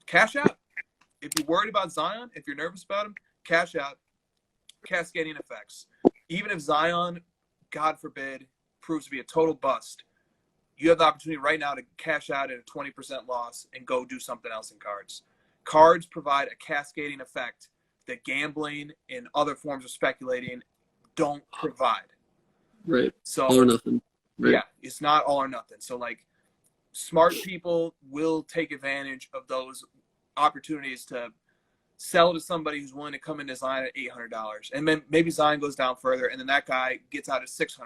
Cash out. If you're worried about Zion, if you're nervous about him, cash out. Cascading effects. Even if Zion, God forbid, proves to be a total bust, you have the opportunity right now to cash out at a 20% loss and go do something else in cards. Cards provide a cascading effect that gambling and other forms of speculating don't provide. Right. So, all or nothing. Right. Yeah, it's not all or nothing. So, like, smart people will take advantage of those opportunities to sell to somebody who's willing to come into Zion at $800, and then maybe Zion goes down further, and then that guy gets out at $600,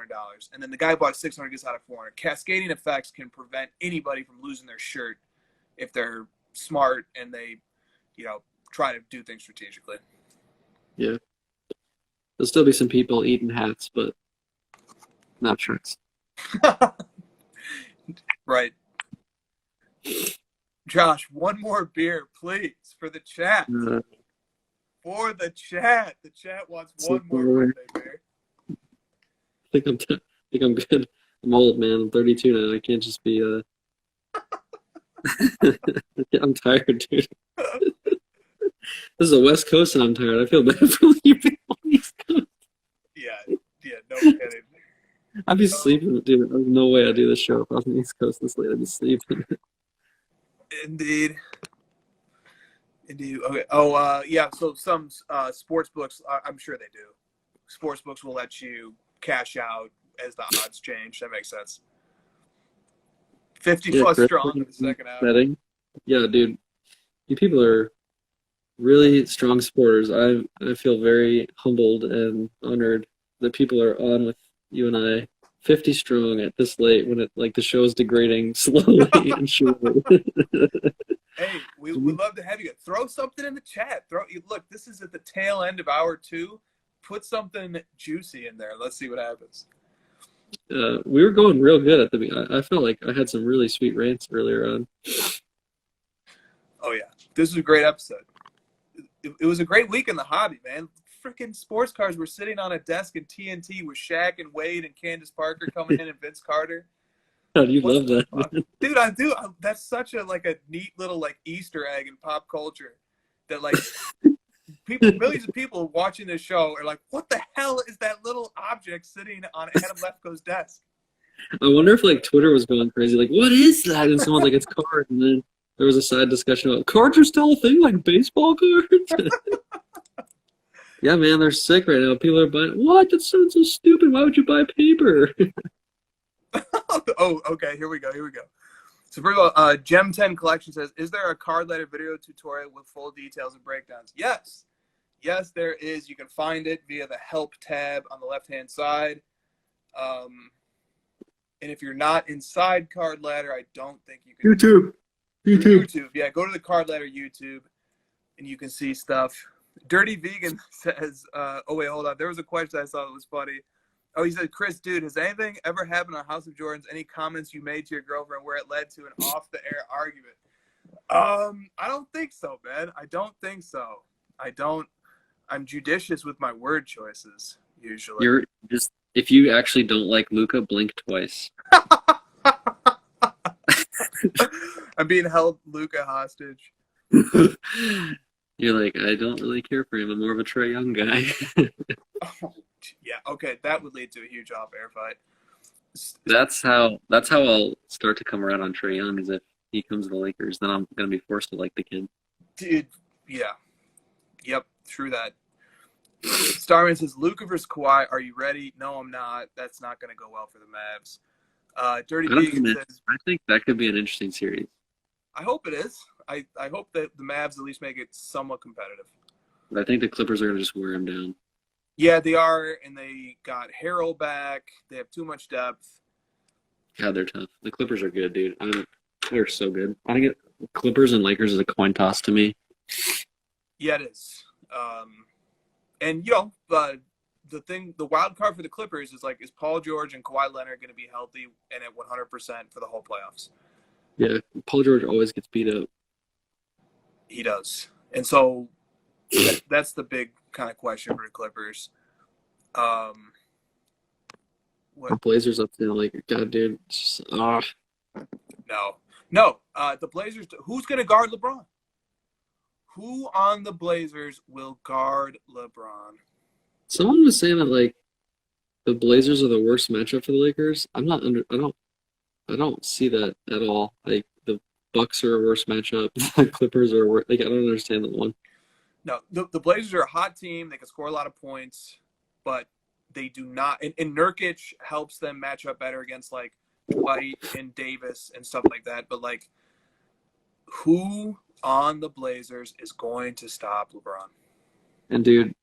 and then the guy who bought $600 gets out at $400. Cascading effects can prevent anybody from losing their shirt if they're smart and they, try to do things strategically. Yeah, there'll still be some people eating hats, but not shirts. Right. Josh, one more beer, please, for the chat. For the chat. The chat wants one more birthday beer. I think I'm good. I'm old, man. I'm 32 now. I can't just be I'm tired, dude. This is the West Coast and I'm tired. I feel bad for you people on the East Coast. Yeah, no kidding. I'd be sleeping, dude. There's no way I'd do this show if I was on the East Coast this late. I'd be sleeping. Indeed. Okay. Oh, yeah. So some sports books, I'm sure they do. Sports books will let you cash out as the odds change. That makes sense. 50 plus strong in the second half. Betting. Yeah, dude. You people are really strong supporters. I feel very humbled and honored that people are on with you and I. 50 strong at this late when the show is degrading slowly and surely. Hey, we would love to have you. Throw something in the chat. Look, this is at the tail end of hour 2. Put something juicy in there. Let's see what happens. We were going real good at the beginning. I felt like I had some really sweet rants earlier on. Oh yeah, this was a great episode. It was a great week in the hobby, man. Freaking sports cars were sitting on a desk in TNT with Shaq and Wade and Candace Parker coming in and Vince Carter. God, you What love the that. fuck? Dude, I do. That's such a neat little Easter egg in pop culture that millions of people watching this show are like, what the hell is that little object sitting on Adam Lefko's desk? I wonder if like Twitter was going crazy, like, what is that? And someone's like, it's cards. And then there was a side discussion about cards are still a thing, like baseball cards. Yeah, man, they're sick right now. People are buying. What? That sounds so stupid. Why would you buy paper? Oh, okay. Here we go. So first of all, Gem 10 Collection says, is there a card letter video tutorial with full details and breakdowns? Yes. Yes, there is. You can find it via the Help tab on the left-hand side. And if you're not inside Card Ladder, I don't think you can. YouTube. Yeah, go to the Card Ladder YouTube, and you can see stuff. Dirty Vegan says, oh, wait, hold on. There was a question I saw that was funny. Oh, he said, Chris, dude, has anything ever happened on House of Jordans? Any comments you made to your girlfriend where it led to an off-the-air argument? I don't think so, man. I don't think so. I'm judicious with my word choices, usually. You're just, if you actually don't like Luca, blink twice. I'm being held Luca hostage. You're like, I don't really care for him. I'm more of a Trae Young guy. Oh, yeah, okay, that would lead to a huge off-air fight. That's how I'll start to come around on Trae Young, is if he comes to the Lakers, then I'm gonna be forced to like the kid. Dude, yeah. Yep, true that. Starman says, Luka versus Kawhi, are you ready? No, I'm not. That's not going to go well for the Mavs. Dirty Vegan says, I think that could be an interesting series. I hope it is. I hope that the Mavs at least make it somewhat competitive. But I think the Clippers are going to just wear him down. Yeah, they are, and they got Harrell back. They have too much depth. God, they're tough. The Clippers are good, dude. They're so good. I think Clippers and Lakers is a coin toss to me. Yeah, it is. And, the wild card for the Clippers is is Paul George and Kawhi Leonard going to be healthy and at 100% for the whole playoffs? Yeah, Paul George always gets beat up. He does. And so that's the big kind of question for the Clippers. The Blazers up to like, God, dude. No. The Blazers. Who's going to guard LeBron? Who on the Blazers will guard LeBron? Someone was saying that like the Blazers are the worst matchup for the Lakers. I don't see that at all. Like the Bucks are a worse matchup. The Clippers are worse. Like I don't understand that one. No, the Blazers are a hot team. They can score a lot of points, but they do not. And Nurkic helps them match up better against White and Davis and stuff like that. But who on the Blazers is going to stop LeBron? And dude,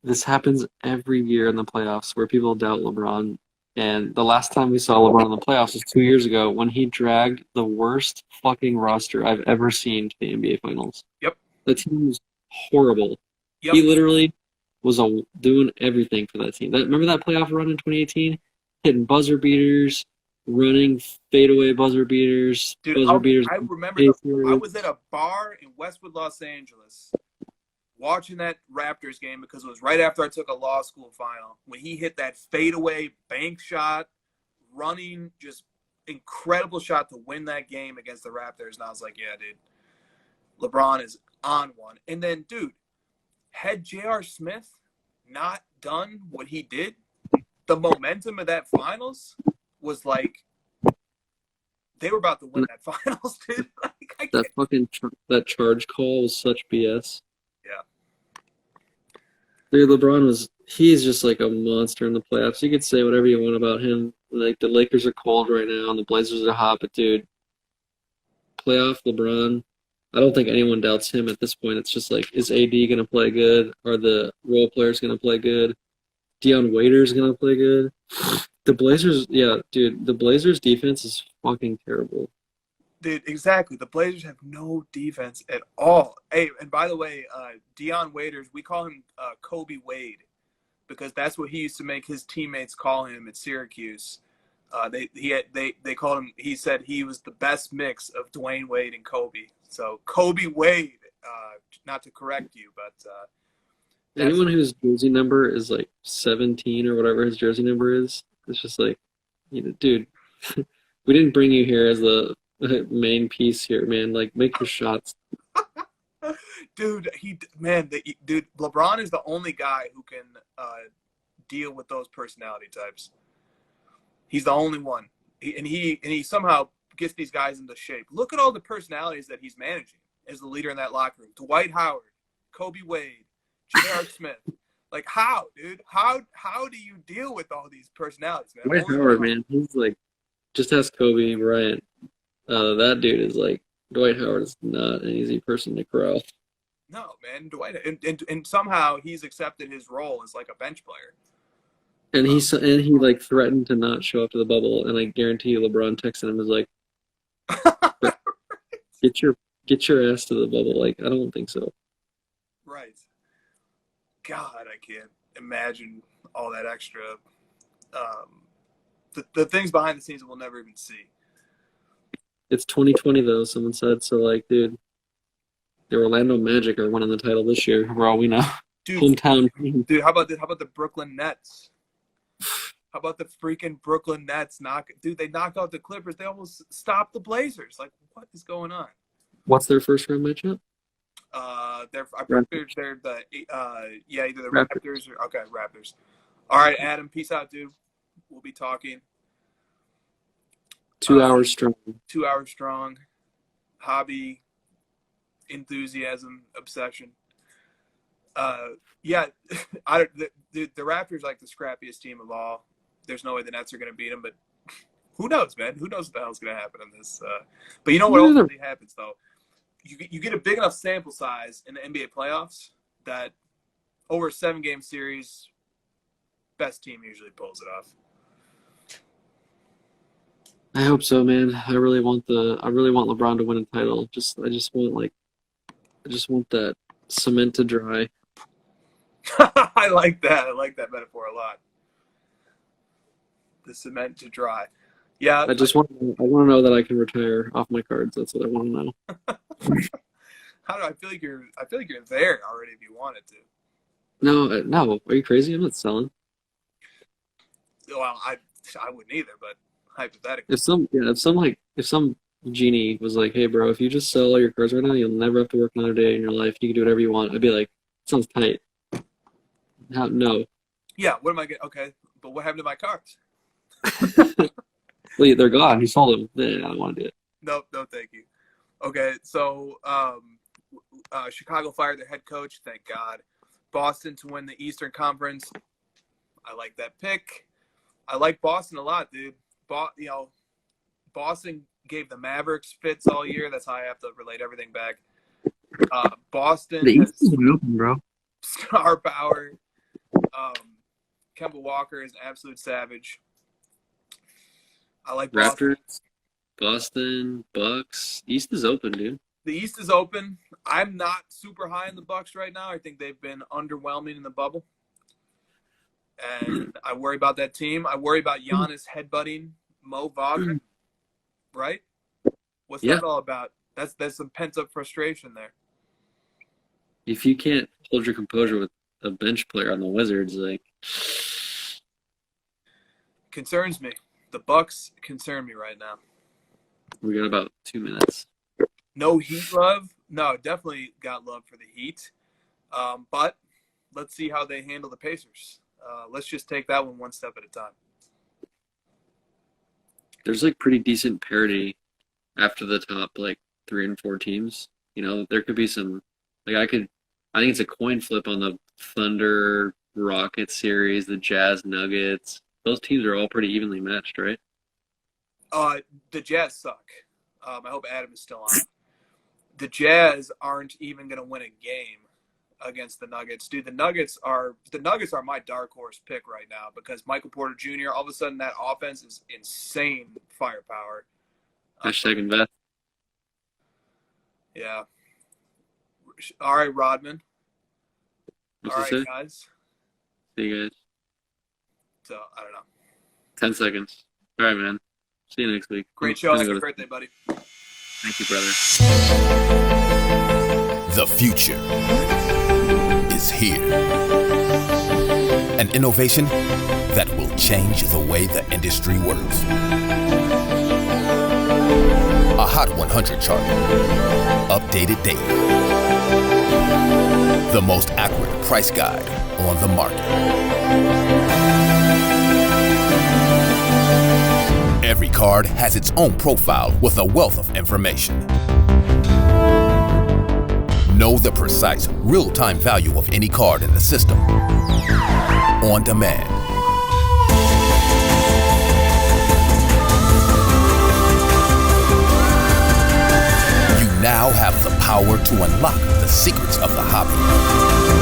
this happens every year in the playoffs where people doubt LeBron. And the last time we saw LeBron in the playoffs was 2 years ago when he dragged the worst fucking roster I've ever seen to the NBA Finals. Yep. The team was horrible. Yep. He literally was doing everything for that team. Remember that playoff run in 2018? Hitting buzzer beaters, running fadeaway buzzer beaters. Dude, beaters. I remember I was at a bar in Westwood, Los Angeles, watching that Raptors game because it was right after I took a law school final when he hit that fadeaway bank shot, running, just incredible shot to win that game against the Raptors. And I was like, yeah, dude, LeBron is on one. And then, dude, had J.R. Smith not done what he did, the momentum of that finals was they were about to win that finals, dude. That charge call was such BS. Yeah. Dude, he's just like a monster in the playoffs. You could say whatever you want about him. Like, the Lakers are cold right now and the Blazers are hot, but dude, playoff LeBron, I don't think anyone doubts him at this point. It's just is AD going to play good? Are the role players going to play good? Dion Waiters going to play good? The Blazers, yeah, dude, the Blazers defense is fucking terrible. Dude, exactly. The Blazers have no defense at all. Hey, and by the way, Dion Waiters, we call him Kobe Wade because that's what he used to make his teammates call him at Syracuse. They called him. He said he was the best mix of Dwayne Wade and Kobe. So Kobe Wade, not to correct you, but Anyone whose jersey number is like 17 or whatever his jersey number is, it's just like, dude, we didn't bring you here as the main piece here, man. Like, make your shots. dude, dude, LeBron is the only guy who can deal with those personality types. He's the only one, and he somehow gets these guys into shape. Look at all the personalities that he's managing as the leader in that locker room: Dwight Howard, Kobe Wade, J.R. Smith. Like, how, dude? How do you deal with all these personalities, man? Dwight Howard, man, he's like, just ask Kobe Bryant. That dude is like, Dwight Howard is not an easy person to corral. No, man, Dwight, and somehow he's accepted his role as like a bench player. And he like threatened to not show up to the bubble, and I guarantee you, LeBron texted him was like, "Get your ass to the bubble." Like, I don't think so. Right. God, I can't imagine all that extra. The things behind the scenes we'll never even see. It's 2020 though. Someone said so. Like, dude, the Orlando Magic are winning the title this year. For all we know, Dude, hometown team. Dude, how about the Brooklyn Nets? How about the freaking Brooklyn Nets they knocked out the Clippers. They almost stopped the Blazers. Like, what is going on? What's their first round matchup? They're either the Raptors or Raptors. All right, Adam, peace out, dude. We'll be talking. 2 hours strong. 2 hours strong. Hobby, enthusiasm, obsession. The Raptors like the scrappiest team of all. There's no way the Nets are going to beat them, but who knows, man? Who knows what the hell's going to happen in this? But you know what ultimately happens, though? You get a big enough sample size in the NBA playoffs that over a 7-game series, best team usually pulls it off. I hope so, man. I really want LeBron to win a title. I just want that cement to dry. I like that. I like that metaphor a lot. The cement to dry. Yeah. I want to know that I can retire off my cards. That's what I want to know. I feel like you're there already if you wanted to. No. Are you crazy? I'm not selling. Well, I wouldn't either, but hypothetically. If some genie was like, "Hey, bro, if you just sell all your cards right now, you'll never have to work another day in your life. You can do whatever you want." I'd be like, "Sounds tight." No. Yeah. What am I getting? Okay, but what happened to my cards? Well, they're gone. You sold them. I don't want to do it. No, thank you. Okay, so Chicago fired their head coach. Thank God. Boston to win the Eastern Conference. I like that pick. I like Boston a lot, dude. Boston gave the Mavericks fits all year. That's how I have to relate everything back. Boston The has East is open, bro. star power. Kemba Walker is an absolute savage. I like Boston. Raptors, Boston, Bucks. East is open, dude. The East is open. I'm not super high in the Bucks right now. I think they've been underwhelming in the bubble. And I worry about that team. I worry about Giannis headbutting Mo Wagner. Right? What's that all about? That's some pent-up frustration there. If you can't hold your composure with a bench player on the Wizards, like, concerns me. The Bucks concern me right now. we got about 2 minutes. No Heat love. No, definitely got love for the Heat. But let's see how they handle the Pacers. Let's just take that one step at a time. There's like pretty decent parity after the top like 3 and 4 teams. You know, there could be some like I think it's a coin flip on the Thunder Rockets series, the Jazz Nuggets. Those teams are all pretty evenly matched, right? The Jazz suck. I hope Adam is still on. The Jazz aren't even going to win a game against the Nuggets. Dude, the Nuggets are my dark horse pick right now because Michael Porter Jr., all of a sudden that offense is insane firepower. Hashtag invest. Yeah. All right, Rodman. What's All it right, say? guys. See you guys. So I don't know. 10 seconds. All right, man. See you next week. Great show. Happy birthday, buddy. Thank you, brother. The future is here. An innovation that will change the way the industry works. A Hot 100 chart, updated daily. The most accurate price guide on the market. Every card has its own profile with a wealth of information. Know the precise, real-time value of any card in the system. On demand. You now have the power to unlock the secrets of the hobby.